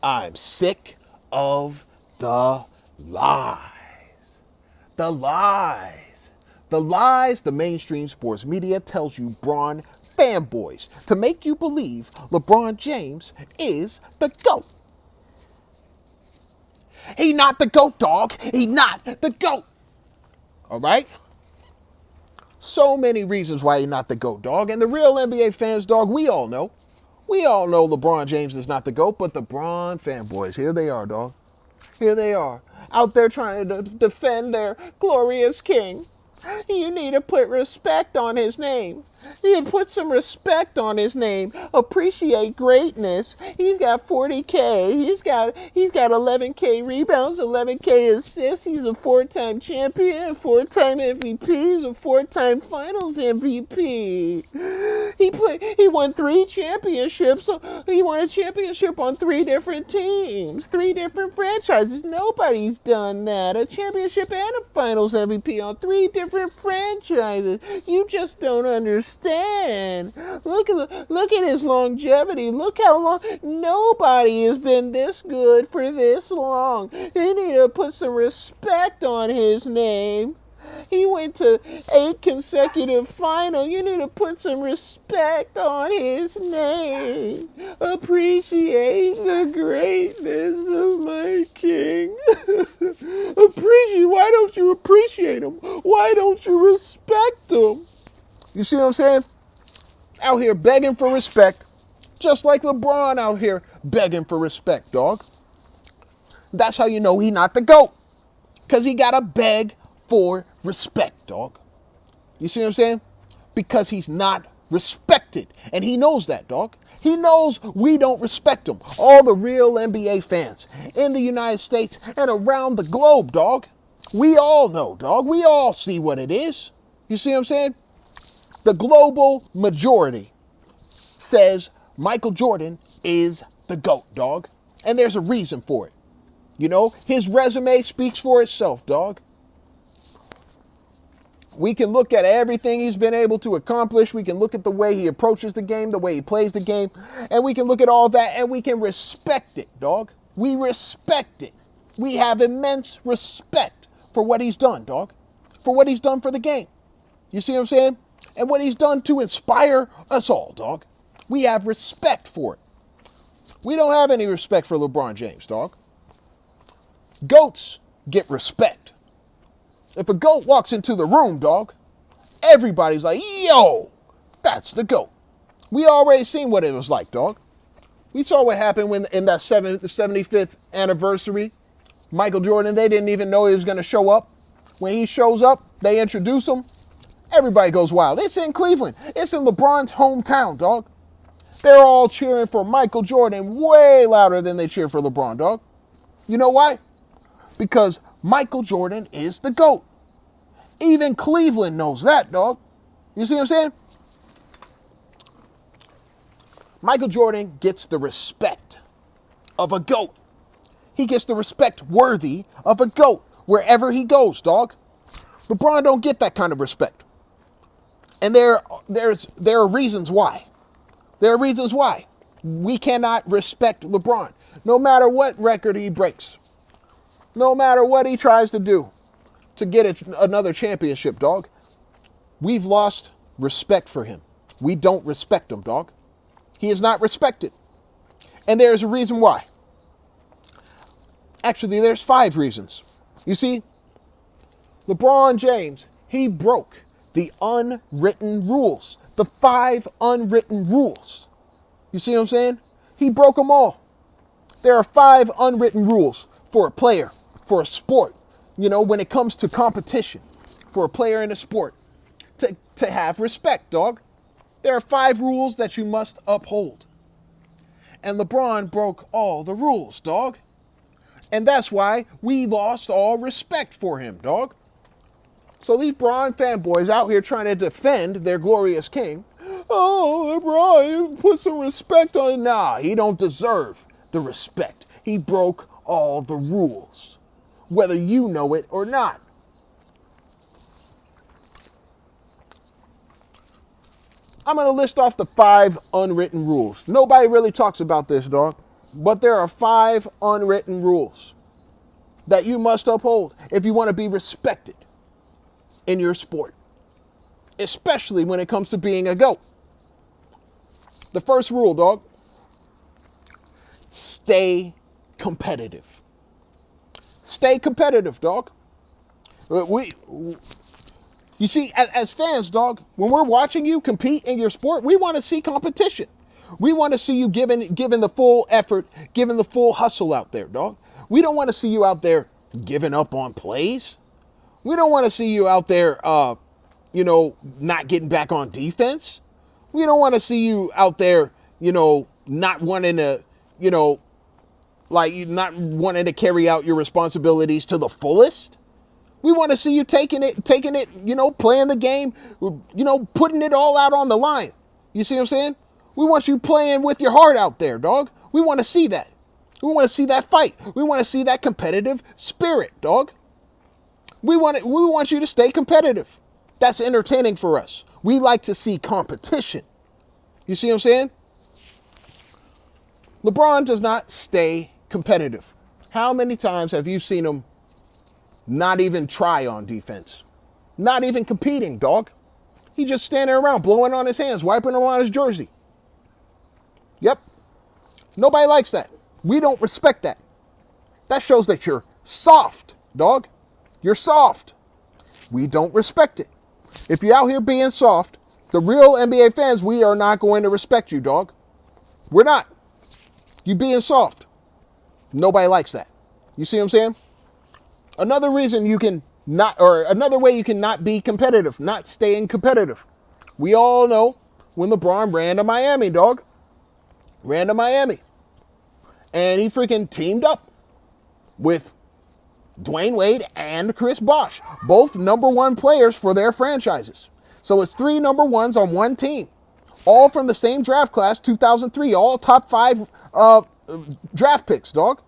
I'm sick of the lies. The lies. The lies the mainstream sports media tells you Bron fanboys to make you believe LeBron James is the GOAT. He not the GOAT, dog. He not the GOAT. All right? So many reasons why he's not the GOAT, dog. And the real NBA fans, dog, we all know. We all know LeBron James is not the GOAT, but the Bron fanboys, here they are, dog. Here they are, out there trying to defend their glorious king. You need to put respect on his name. You need to put some respect on his name. Appreciate greatness. He's got 40K. He's got 11K rebounds, 11K assists. He's a four-time champion, four-time MVP. He's a four-time Finals MVP. He won 3 championships. He won a championship on 3 different teams, 3 different franchises. Nobody's done that. A championship and a Finals MVP on 3 different franchises. You just don't understand. Look at his longevity. Look how long. Nobody has been this good for this long. You need to put some respect on his name. He went to 8 consecutive finals. You need to put some respect on his name. Appreciate the greatness of my king. Why don't you appreciate him? Why don't you respect him? You see what I'm saying? Out here begging for respect. Just like LeBron out here begging for respect, dog. That's how you know he not the GOAT. Because he got to beg for respect, dog. You see what I'm saying? Because he's not respected. And he knows that, dog. He knows we don't respect him. All the real NBA fans in the United States and around the globe, dog. We all know, dog. We all see what it is. You see what I'm saying? The global majority says Michael Jordan is the GOAT, dog. And there's a reason for it. You know, his resume speaks for itself, dog. We can look at everything he's been able to accomplish. We can look at the way he approaches the game, the way he plays the game. And we can look at all that and we can respect it, dog. We respect it. We have immense respect for what he's done, dog. For what he's done for the game. You see what I'm saying? And what he's done to inspire us all, dog. We have respect for it. We don't have any respect for LeBron James, dog. GOATs get respect. If a GOAT walks into the room, dog, everybody's like, yo, that's the GOAT. We already seen what it was like, dog. We saw what happened when in that 75th anniversary, Michael Jordan, they didn't even know he was going to show up. When he shows up, they introduce him. Everybody goes wild. It's in Cleveland. It's in LeBron's hometown, dog. They're all cheering for Michael Jordan way louder than they cheer for LeBron, dog. You know why? Because Michael Jordan is the GOAT. Even Cleveland knows that, dog. You see what I'm saying? Michael Jordan gets the respect of a GOAT. He gets the respect worthy of a GOAT wherever he goes, dog. LeBron don't get that kind of respect. And there are reasons why. There are reasons why we cannot respect LeBron, no matter what record he breaks. No matter what he tries to do to get another championship, dog. We've lost respect for him. We don't respect him, dog. He is not respected. And there's a reason why. Actually, there's 5 reasons. You see, LeBron James, he broke the unwritten rules. The 5 unwritten rules. You see what I'm saying? He broke them all. There are 5 unwritten rules for a player, for a sport, you know, when it comes to competition, for a player in a sport, to have respect, dog. There are 5 rules that you must uphold. And LeBron broke all the rules, dog. And that's why we lost all respect for him, dog. So these LeBron fanboys out here trying to defend their glorious king. Oh, LeBron, put some respect on him. Nah, he don't deserve the respect. He broke all the rules, whether you know it or not. I'm going to list off the 5 unwritten rules. Nobody really talks about this, dog. But there are 5 unwritten rules that you must uphold if you want to be respected in your sport, especially when it comes to being a GOAT. The first rule, dog, stay competitive. Stay competitive, dog. You see, as fans, dog, when we're watching you compete in your sport, we want to see competition. We want to see you giving the full effort, giving the full hustle out there, dog. We don't want to see you out there giving up on plays. We don't want to see you out there, not getting back on defense. We don't want to see you out there, not wanting to, not wanting to carry out your responsibilities to the fullest. We want to see you taking it, playing the game, putting it all out on the line. You see what I'm saying? We want you playing with your heart out there, dog. We want to see that. We want to see that fight. We want to see that competitive spirit, dog. We want you to stay competitive. That's entertaining for us. We like to see competition. You see what I'm saying? LeBron does not stay competitive. How many times have you seen him not even try on defense? Not even competing, dog. He just standing around, blowing on his hands, wiping them on his jersey. Yep. Nobody likes that. We don't respect that. That shows that you're soft, dog. You're soft. We don't respect it. If you're out here being soft, the real NBA fans, we are not going to respect you, dog. We're not. You being soft. Nobody likes that. You see what I'm saying? Another reason you can not, or another way you can not be competitive, not staying competitive. We all know when LeBron ran to Miami, dog. Ran to Miami. And he freaking teamed up with Dwayne Wade and Chris Bosh, both #1 players for their franchises. So it's 3 #1s on one team, all from the same draft class, 2003, all top 5 draft picks, dog.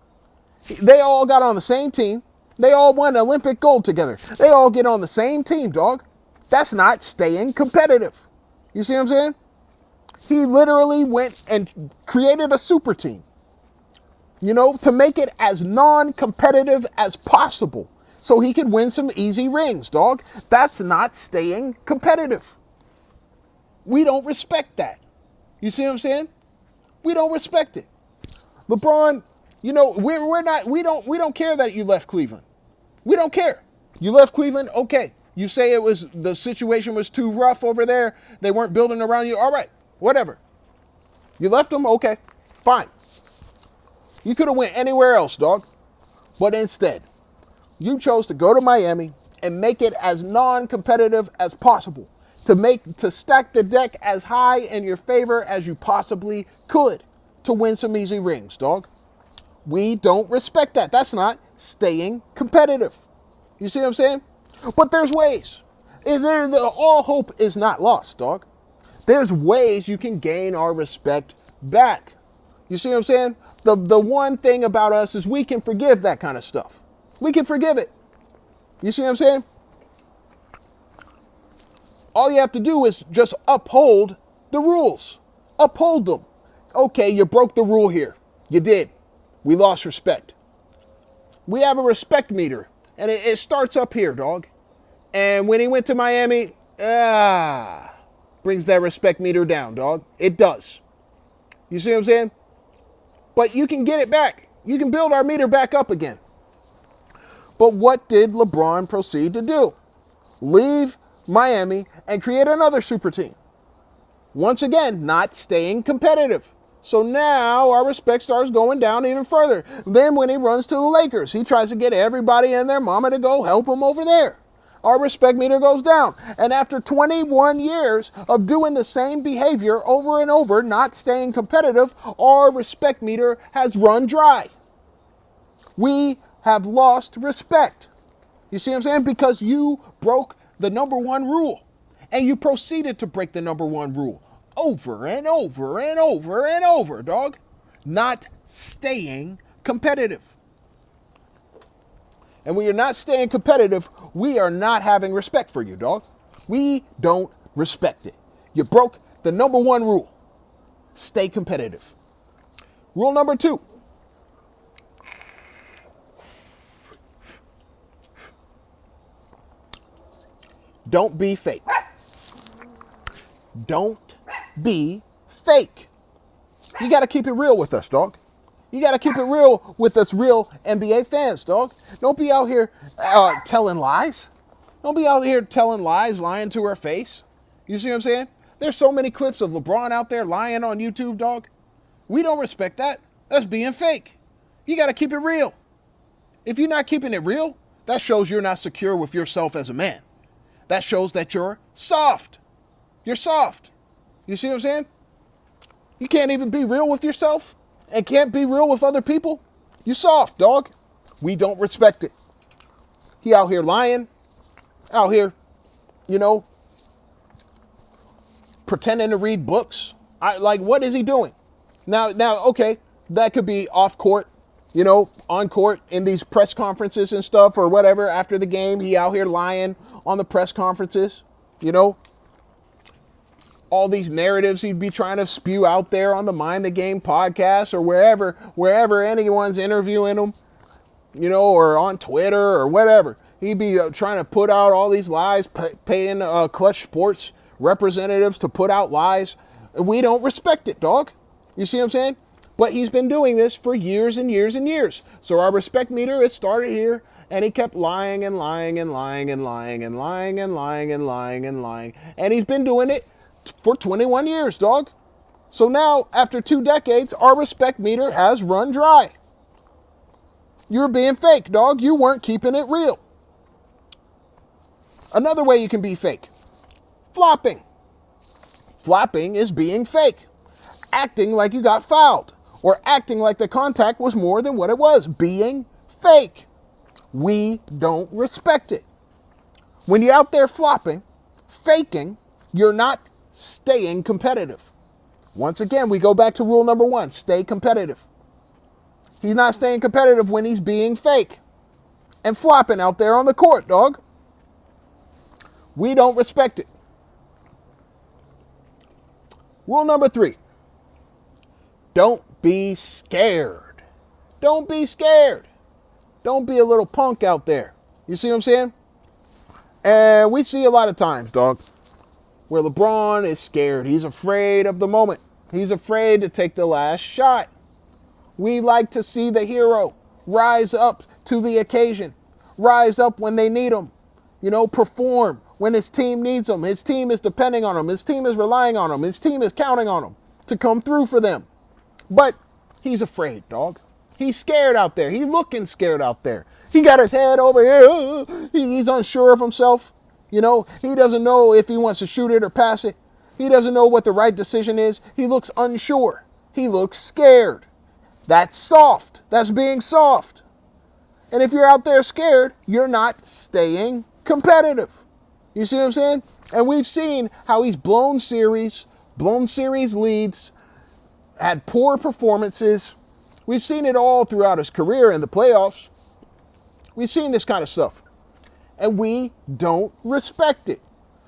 They all got on the same team. They all won Olympic gold together. They all get on the same team, dog. That's not staying competitive. You see what I'm saying? He literally went and created a super team, to make it as non-competitive as possible so he could win some easy rings, dog. That's not staying competitive. We don't respect that. You see what I'm saying? We don't respect it. LeBron, we don't care that you left Cleveland. We don't care. You left Cleveland, okay. You say the situation was too rough over there. They weren't building around you. All right, whatever. You left them, okay, fine. You could have went anywhere else, dog. But instead, you chose to go to Miami and make it as non-competitive as possible. To stack the deck as high in your favor as you possibly could to win some easy rings, dog. We don't respect that. That's not staying competitive. You see what I'm saying? But there's ways. All hope is not lost, dog. There's ways you can gain our respect back. You see what I'm saying? The one thing about us is we can forgive that kind of stuff. We can forgive it. You see what I'm saying? All you have to do is just uphold the rules. Uphold them. Okay, you broke the rule here. You did. We lost respect. We have a respect meter, and it starts up here, dog. And when he went to Miami, brings that respect meter down, dog. It does. You see what I'm saying? But you can get it back. You can build our meter back up again. But what did LeBron proceed to do? Leave Miami and create another super team. Once again, not staying competitive. So now our respect starts going down even further. Then when he runs to the Lakers, he tries to get everybody and their mama to go help him over there. Our respect meter goes down. And after 21 years of doing the same behavior over and over, not staying competitive, our respect meter has run dry. We have lost respect. You see what I'm saying? Because you broke the #1 rule. And you proceeded to break the #1 rule over and over and over and over, dog. Not staying competitive. And when you're not staying competitive, we are not having respect for you, dog. We don't respect it. You broke the #1 rule. Stay competitive. Rule number 2. Don't be fake. Don't be fake. You got to keep it real with us, dog. You got to keep it real with us real NBA fans, dog. Don't be out here telling lies. Don't be out here telling lies, lying to her face. You see what I'm saying? There's so many clips of LeBron out there lying on YouTube, dog. We don't respect that. That's being fake. You got to keep it real. If you're not keeping it real, that shows you're not secure with yourself as a man. That shows that you're soft. You're soft. You see what I'm saying? You can't even be real with yourself and can't be real with other people. You soft, dog. We don't respect it. He out here lying, out here, pretending to read books. What is he doing? Now, okay, that could be off court, on court in these press conferences and stuff or whatever after the game. He out here lying on the press conferences, all these narratives he'd be trying to spew out there on the Mind the Game podcast or wherever anyone's interviewing him, or on Twitter or whatever. He'd be trying to put out all these lies, paying Clutch Sports representatives to put out lies. We don't respect it, dog. You see what I'm saying? But he's been doing this for years and years and years. So our respect meter, it started here, and he kept lying and lying and lying and lying and lying and lying and lying and lying. And he's been doing it for 21 years, dog. So now, after 2 decades, our respect meter has run dry. You're being fake, dog. You weren't keeping it real. Another way you can be fake. Flopping. Flopping is being fake. Acting like you got fouled. Or acting like the contact was more than what it was. Being fake. We don't respect it. When you're out there flopping, faking, you're not staying competitive. Once again, we go back to rule number 1. Stay competitive. He's not staying competitive when he's being fake and flopping out there on the court, dog. We don't respect it. Rule number 3. Don't be scared. Don't be scared. Don't be a little punk out there. You see what I'm saying? And we see a lot of times, dog, where LeBron is scared. He's afraid of the moment. He's afraid to take the last shot. We like to see the hero rise up to the occasion. Rise up when they need him. Perform when his team needs him. His team is depending on him. His team is relying on him. His team is counting on him to come through for them. But he's afraid, dog. He's scared out there. He's looking scared out there. He got his head over here. He's unsure of himself. He doesn't know if he wants to shoot it or pass it. He doesn't know what the right decision is. He looks unsure. He looks scared. That's soft. That's being soft. And if you're out there scared, you're not staying competitive. You see what I'm saying? And we've seen how he's blown series leads, had poor performances. We've seen it all throughout his career in the playoffs. We've seen this kind of stuff. And we don't respect it.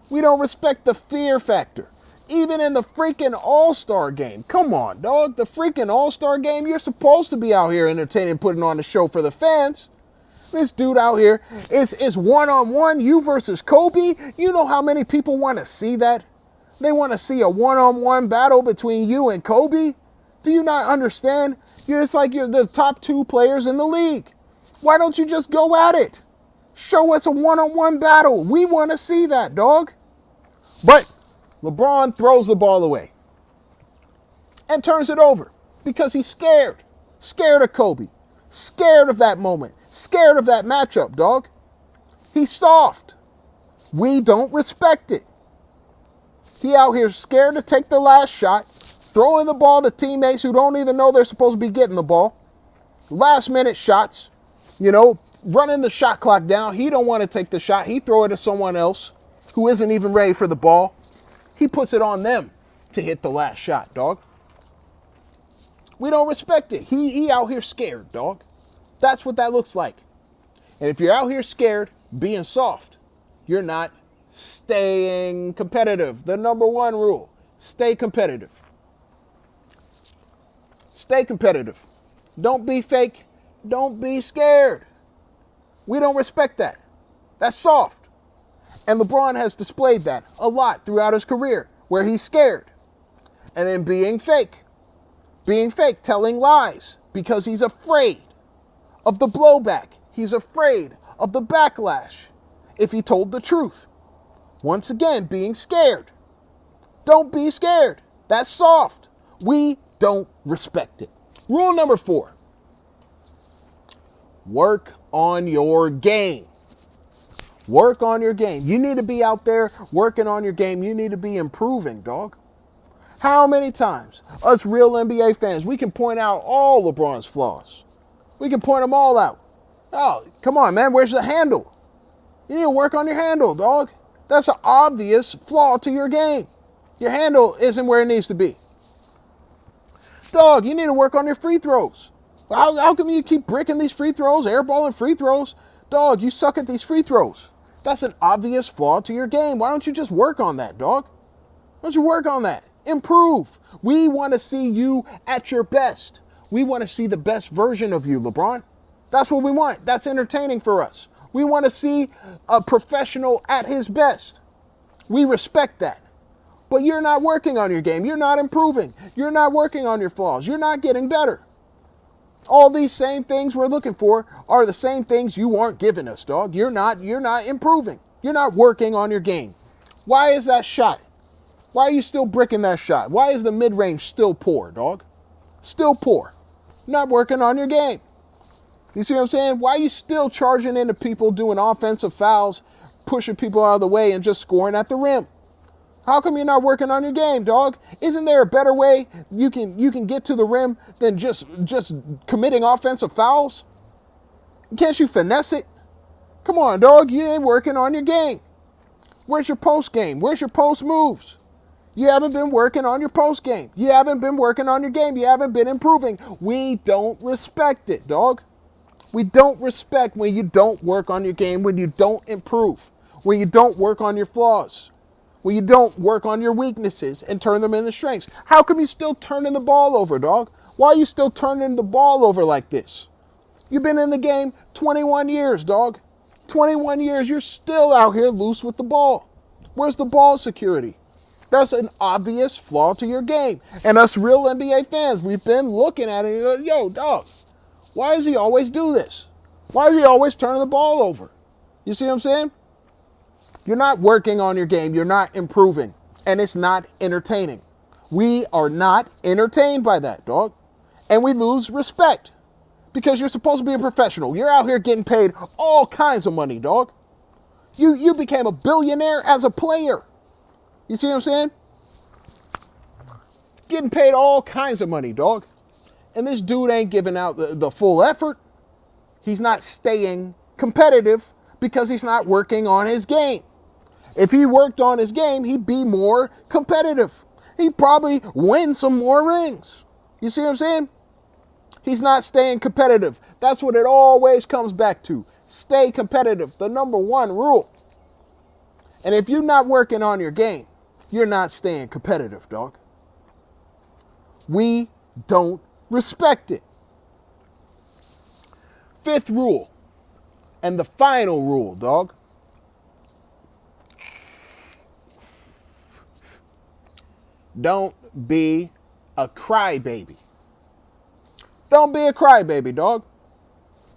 We don't respect the fear factor. Even in the freaking All-Star game. Come on, dog. The freaking All-Star game, you're supposed to be out here entertaining, putting on a show for the fans. This dude out here is one-on-one, you versus Kobe. You know how many people want to see that? They want to see a one-on-one battle between you and Kobe. Do you not understand? You're the top 2 players in the league. Why don't you just go at it? Show us a one-on-one battle. We want to see that, dog. But LeBron throws the ball away and turns it over because he's scared. Scared of Kobe. Scared of that moment. Scared of that matchup, dog. He's soft. We don't respect it. He out here scared to take the last shot, throwing the ball to teammates who don't even know they're supposed to be getting the ball. Last minute shots, running the shot clock down. He don't want to take the shot. He throw it to someone else who isn't even ready for the ball. He puts it on them to hit the last shot, dog. We don't respect it. He out here scared, dog. That's what that looks like. And if you're out here scared, being soft, you're not staying competitive. The number 1 rule, stay competitive. Stay competitive. Don't be fake. Don't be scared. We don't respect that. That's soft. And LeBron has displayed that a lot throughout his career, where he's scared. And then being fake, telling lies, because he's afraid of the blowback. He's afraid of the backlash if he told the truth. Once again, being scared. Don't be scared. That's soft. We don't respect it. Rule number 4. Work on your game. Work on your game. You need to be out there working on your game. You need to be improving, dog. How many times, us real NBA fans, we can point out all LeBron's flaws. We can point them all out. Oh, come on, man. Where's the handle? You need to work on your handle, dog. That's an obvious flaw to your game. Your handle isn't where it needs to be. Dog, you need to work on your free throws. How come you keep bricking these free throws, airballing free throws? Dog, you suck at these free throws. That's an obvious flaw to your game. Why don't you just work on that, dog? Why don't you work on that? Improve. We want to see you at your best. We want to see the best version of you, LeBron. That's what we want. That's entertaining for us. We want to see a professional at his best. We respect that. But you're not working on your game. You're not improving. You're not working on your flaws. You're not getting better. All these same things we're looking for are the same things you aren't giving us, dog. You're not improving. You're not working on your game. Why is that shot? Why are you still bricking that shot? Why is the mid-range still poor, dog? Still poor. Not working on your game. You see what I'm saying? Why are you still charging into people, doing offensive fouls, pushing people out of the way and just scoring at the rim? How come you're not working on your game, dog? Isn't there a better way you can get to the rim than just committing offensive fouls? Can't you finesse it? Come on, dog. You ain't working on your game. Where's your post game? Where's your post moves? You haven't been working on your post game. You haven't been working on your game. You haven't been improving. We don't respect it, dog. We don't respect when you don't work on your game, when you don't improve, when you don't work on your flaws, when you don't work on your weaknesses and turn them into strengths. How come you still turning the ball over, dog? Why are you still turning the ball over like this? You've been in the game 21 years, dog. 21 years, you're still out here loose with the ball. Where's the ball security? That's an obvious flaw to your game. And us real NBA fans, we've been looking at it and like, yo, dog, why does he always do this? Why is he always turning the ball over? You see what I'm saying? You're not working on your game. You're not improving. And it's not entertaining. We are not entertained by that, dog. And we lose respect. Because you're supposed to be a professional. You're out here getting paid all kinds of money, dog. You became a billionaire as a player. You see what I'm saying? Getting paid all kinds of money, dog. And this dude ain't giving out the full effort. He's not staying competitive because he's not working on his game. If he worked on his game, he'd be more competitive. He'd probably win some more rings. You see what I'm saying? He's not staying competitive. That's what it always comes back to. Stay competitive. The number one rule. And if you're not working on your game, you're not staying competitive, dog. We don't respect it. 5th rule, and the final rule, dog. Don't be a crybaby. Don't be a crybaby, dog.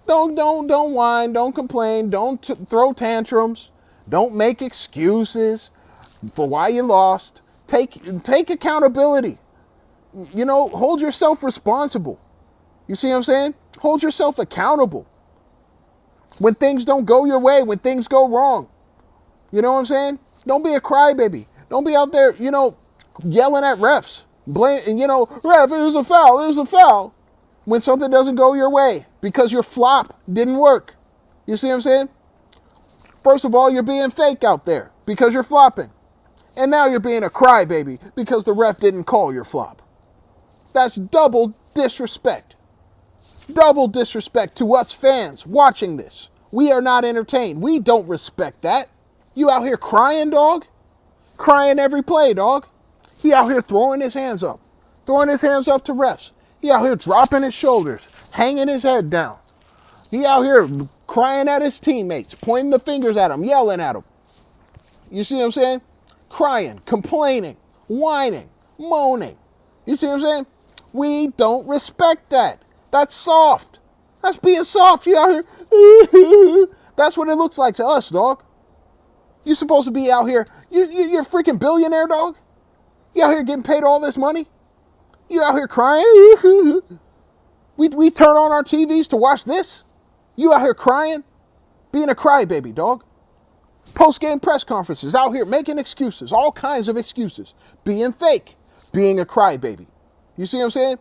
Don't whine, don't complain, don't throw tantrums, don't make excuses for why you lost. Take accountability. You know, hold yourself responsible. You see what I'm saying? Hold yourself accountable. When things don't go your way, when things go wrong. You know what I'm saying? Don't be a crybaby. Don't be out there, yelling at refs. Ref, it was a foul, it was a foul. When something doesn't go your way because your flop didn't work. You see what I'm saying? First of all, you're being fake out there because you're flopping. And now you're being a crybaby because the ref didn't call your flop. That's double disrespect. Double disrespect to us fans watching this. We are not entertained. We don't respect that. You out here crying, dog? Crying every play, dog. He out here throwing his hands up. Throwing his hands up to refs. He out here dropping his shoulders. Hanging his head down. He out here crying at his teammates. Pointing the fingers at him. Yelling at him. You see what I'm saying? Crying, complaining, whining, moaning. You see what I'm saying? We don't respect that. That's soft. That's being soft. You out here. That's what it looks like to us, dog. You supposed to be out here. You're a freaking billionaire, dog. You out here getting paid all this money. You out here crying. We turn on our TVs to watch this. You out here crying, being a crybaby, dog. Post-game press conferences, out here making excuses, all kinds of excuses, being fake, being a crybaby. You see what I'm saying?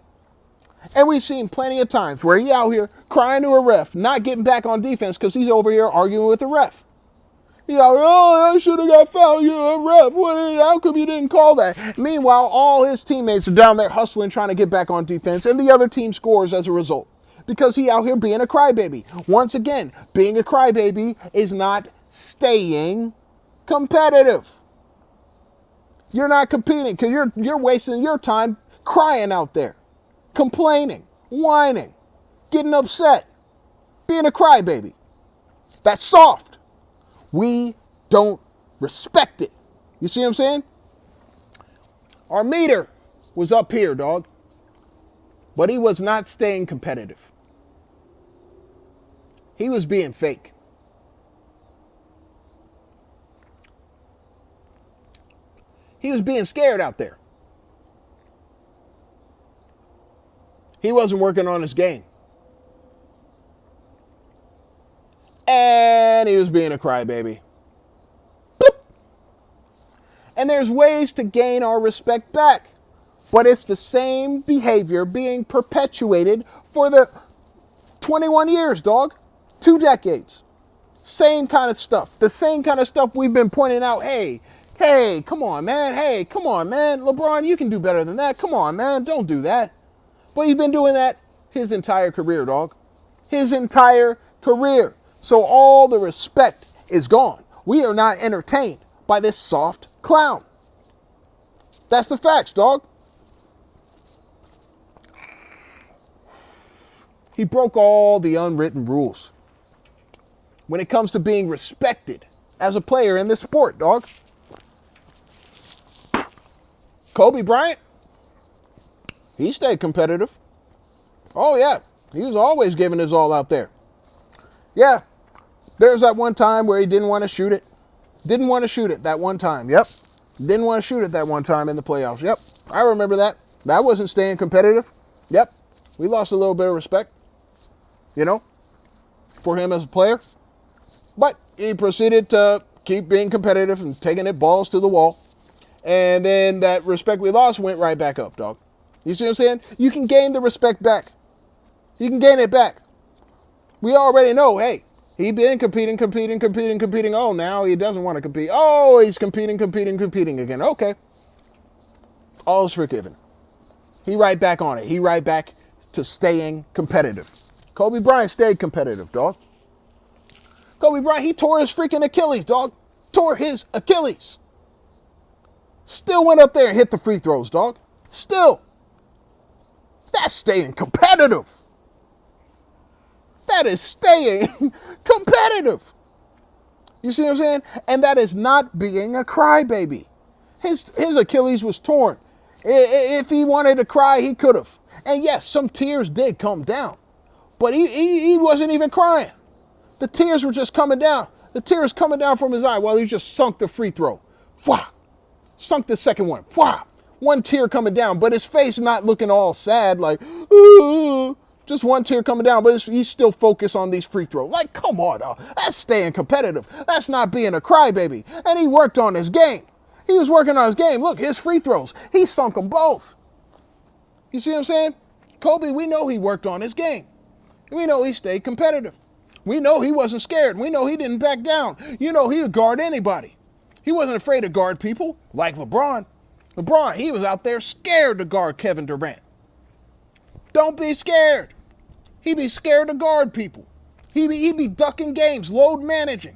And we've seen plenty of times where he out here crying to a ref, not getting back on defense because he's over here arguing with the ref. He out here, oh, I should have got fouled, you're a ref. How come you didn't call that? Meanwhile, all his teammates are down there hustling, trying to get back on defense, and the other team scores as a result. Because he out here being a crybaby. Once again, being a crybaby is not staying competitive. You're not competing because you're wasting your time crying out there, complaining, whining, getting upset, being a crybaby. That's soft. We don't respect it. You see what I'm saying? Our meter was up here, dog, but he was not staying competitive. He was being fake. He was being scared out there. He wasn't working on his game. And he was being a crybaby. Bloop. And there's ways to gain our respect back. But it's the same behavior being perpetuated for the 21 years, dog. 2 decades. Same kind of stuff. The same kind of stuff we've been pointing out. Hey, come on, man. Hey, come on, man. LeBron, you can do better than that. Come on, man. Don't do that. But he's been doing that his entire career, dog. His entire career. So all the respect is gone. We are not entertained by this soft clown. That's the facts, dog. He broke all the unwritten rules when it comes to being respected as a player in this sport, dog. Kobe Bryant, he stayed competitive. Oh, yeah. He was always giving his all out there. Yeah. There's that one time where he didn't want to shoot it. Didn't want to shoot it that one time. Yep. Didn't want to shoot it that one time in the playoffs. Yep. I remember that. That wasn't staying competitive. Yep. We lost a little bit of respect, for him as a player. But he proceeded to keep being competitive and taking it balls to the wall. And then that respect we lost went right back up, dog. You see what I'm saying? You can gain the respect back. You can gain it back. We already know, hey, he's been competing. Oh, now he doesn't want to compete. Oh, he's competing again. Okay. All's forgiven. He right back on it. He right back to staying competitive. Kobe Bryant stayed competitive, dog. Kobe Bryant, he tore his freaking Achilles, dog. Tore his Achilles. Still went up there and hit the free throws, dog. Still. That's staying competitive. That is staying competitive. You see what I'm saying? And that is not being a crybaby. His Achilles was torn. If he wanted to cry, he could have. And yes, some tears did come down. But he wasn't even crying. The tears were just coming down. The tears coming down from his eye while he just sunk the free throw. Fwah! Sunk the second one. Fwah! One tear coming down, but his face not looking all sad like, ooh. Just one tear coming down, but he's still focused on these free throws. Like, come on, dog. That's staying competitive. That's not being a crybaby. And he worked on his game. He was working on his game. Look, his free throws. He sunk them both. You see what I'm saying? Kobe, we know he worked on his game. We know he stayed competitive. We know he wasn't scared. We know he didn't back down. He would guard anybody. He wasn't afraid to guard people like LeBron. LeBron, he was out there scared to guard Kevin Durant. Don't be scared. He'd be scared to guard people. He'd be ducking games, load managing,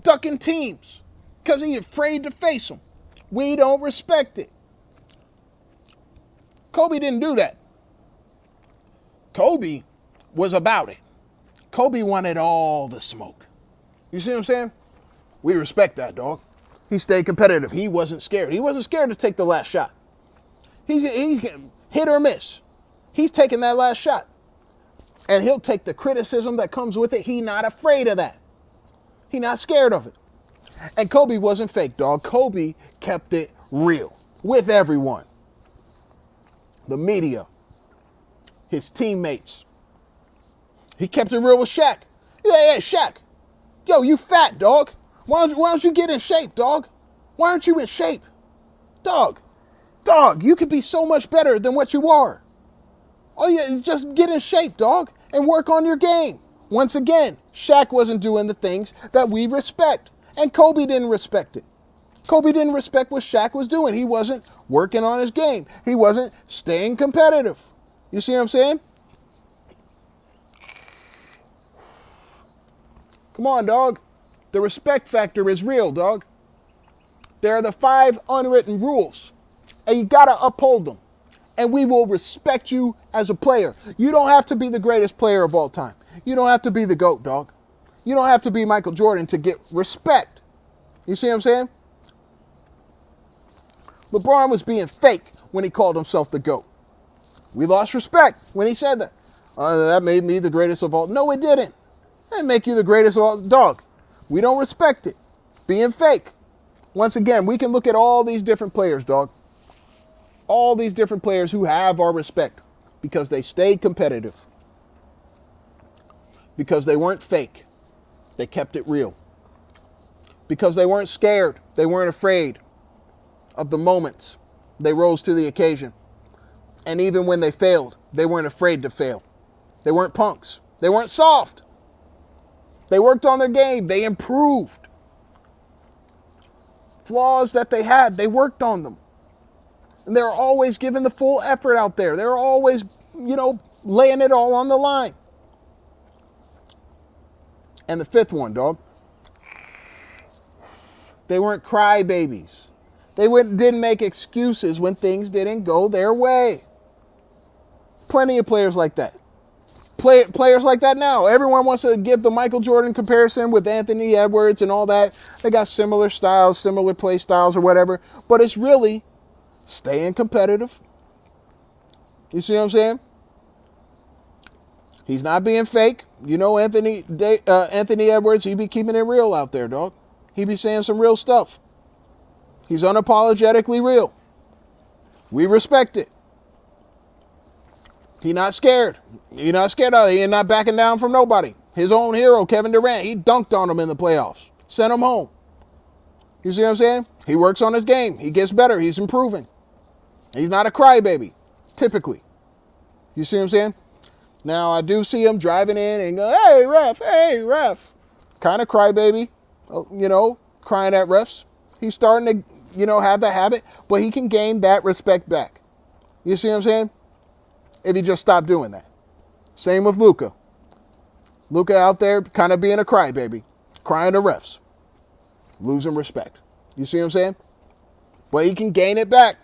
ducking teams because he's afraid to face them. We don't respect it. Kobe didn't do that. Kobe was about it. Kobe wanted all the smoke. You see what I'm saying? We respect that, dog. He stayed competitive. He wasn't scared. He wasn't scared to take the last shot. He hit or miss. He's taking that last shot. And he'll take the criticism that comes with it. He not afraid of that. He not scared of it. And Kobe wasn't fake, dog. Kobe kept it real with everyone. The media, his teammates. He kept it real with Shaq. Yeah, Shaq. Yo, you fat, dog. Why don't you get in shape, dog? Why aren't you in shape? Dog, you could be so much better than what you are. Oh yeah, just get in shape, dog, and work on your game. Once again, Shaq wasn't doing the things that we respect, and Kobe didn't respect it. Kobe didn't respect what Shaq was doing. He wasn't working on his game. He wasn't staying competitive. You see what I'm saying? Come on, dog. The respect factor is real, dog. There are the 5 unwritten rules, and you got to uphold them. And we will respect you as a player. You don't have to be the greatest player of all time. You don't have to be the GOAT, dog. You don't have to be Michael Jordan to get respect. You see what I'm saying? LeBron was being fake when he called himself the GOAT. We lost respect when he said that. That made me the greatest of all. No, it didn't. That didn't make you the greatest of all. Dog, we don't respect it. Being fake. Once again, we can look at all these different players, dog. All these different players who have our respect because they stayed competitive. Because they weren't fake. They kept it real. Because they weren't scared. They weren't afraid of the moments. They rose to the occasion. And even when they failed, they weren't afraid to fail. They weren't punks. They weren't soft. They worked on their game. They improved. Flaws that they had, they worked on them. And they're always giving the full effort out there. They're always, laying it all on the line. And the 5th one, dog. They weren't crybabies. They didn't make excuses when things didn't go their way. Plenty of players like that. Players like that now. Everyone wants to give the Michael Jordan comparison with Anthony Edwards and all that. They got similar styles, similar play styles or whatever. But it's really staying competitive. You see what I'm saying? He's not being fake. Anthony Edwards, he be keeping it real out there, dog. He be saying some real stuff. He's unapologetically real. We respect it. He not scared. He not scared of it. He ain't not backing down from nobody. His own hero, Kevin Durant, he dunked on him in the playoffs. Sent him home. You see what I'm saying? He works on his game. He gets better. He's improving. He's not a crybaby, typically. You see what I'm saying? Now, I do see him driving in and go, hey, ref. Kind of crybaby, crying at refs. He's starting to, have that habit, but he can gain that respect back. You see what I'm saying? If he just stopped doing that. Same with Luka. Luka out there kind of being a crybaby, crying to refs, losing respect. You see what I'm saying? But he can gain it back.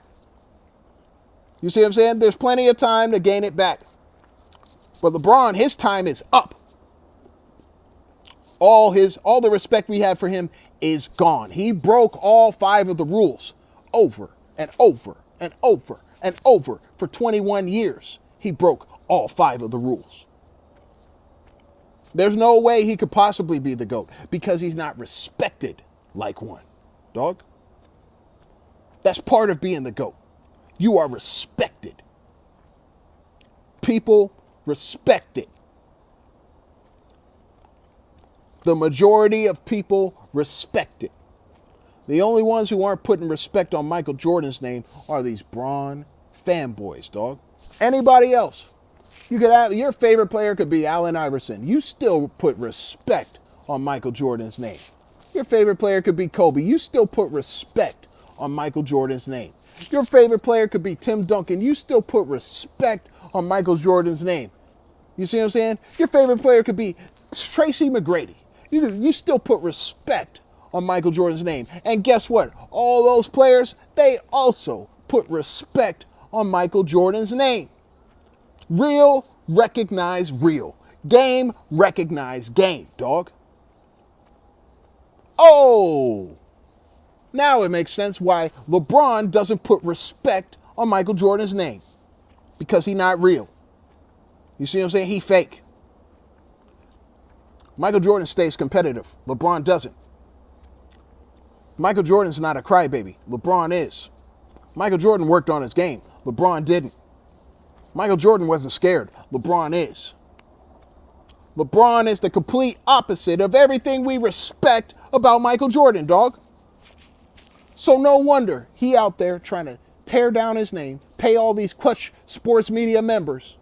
You see what I'm saying? There's plenty of time to gain it back. But LeBron, his time is up. All the respect we had for him is gone. He broke all 5 of the rules over and over and over and over for 21 years. He broke all 5 of the rules. There's no way he could possibly be the GOAT because he's not respected like one. Dog. That's part of being the GOAT. You are respected. People respect it. The majority of people respect it. The only ones who aren't putting respect on Michael Jordan's name are these Bron fanboys, dog. Anybody else? You could have your favorite player could be Allen Iverson. You still put respect on Michael Jordan's name. Your favorite player could be Kobe. You still put respect on Michael Jordan's name. Your favorite player could be Tim Duncan. You still put respect on Michael Jordan's name. You see what I'm saying? Your favorite player could be Tracy McGrady. You still put respect on Michael Jordan's name. And guess what? All those players, they also put respect on Michael Jordan's name. Real, recognize real. Game, recognize game, dog. Oh, Now it makes sense why LeBron doesn't put respect on Michael Jordan's name. Because he's not real. You see what I'm saying? He fake. Michael Jordan stays competitive. LeBron doesn't. Michael Jordan's not a crybaby. LeBron is. Michael Jordan worked on his game. LeBron didn't. Michael Jordan wasn't scared. LeBron is. LeBron is the complete opposite of everything we respect about Michael Jordan, dog. So no wonder he out there trying to tear down his name, pay all these clutch sports media members,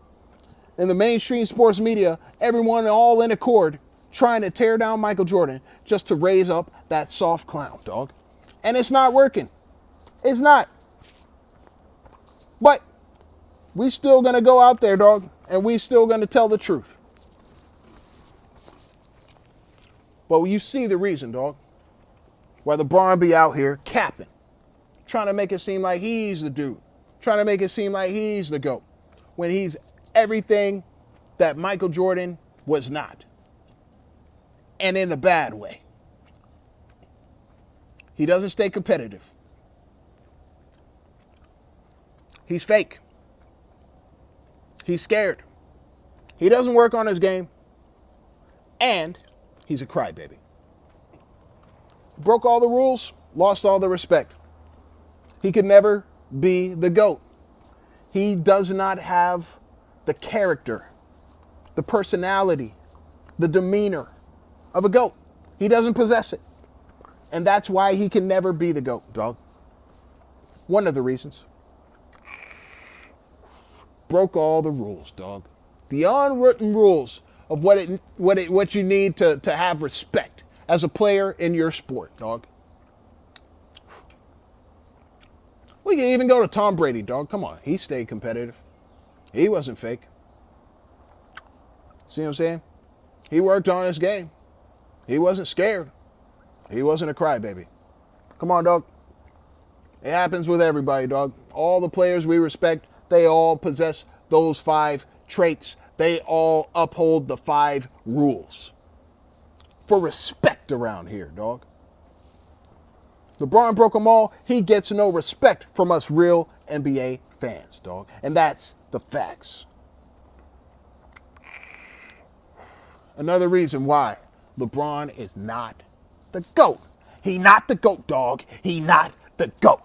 and the mainstream sports media, everyone all in accord, trying to tear down Michael Jordan just to raise up that soft clown, dog. And it's not working. It's not. But we still gonna go out there, dog, and we still gonna tell the truth. But you see the reason, dog, why LeBron be out here capping, trying to make it seem like he's the dude, trying to make it seem like he's the GOAT, when he's everything that Michael Jordan was not. And in a bad way. He doesn't stay competitive. He's fake. He's scared. He doesn't work on his game. And he's a crybaby. Broke all the rules, lost all the respect. He could never be the GOAT. He does not have the character, the personality, the demeanor of a GOAT. He doesn't possess it. And that's why he can never be the GOAT, dog. One of the reasons. Broke all the rules, dog. The unwritten rules of what you need to have respect as a player in your sport, dog. We can even go to Tom Brady, dog. Come on. He stayed competitive. He wasn't fake. See what I'm saying? He worked on his game. He wasn't scared. He wasn't a crybaby. Come on, dog. It happens with everybody, dog. All the players we respect, they all possess those 5 traits. They all uphold the 5 rules for respect around here, dog. LeBron broke them all. He gets no respect from us real NBA fans, dog. And that's the facts. Another reason why LeBron is not the GOAT. He not the GOAT, dog. He not the GOAT.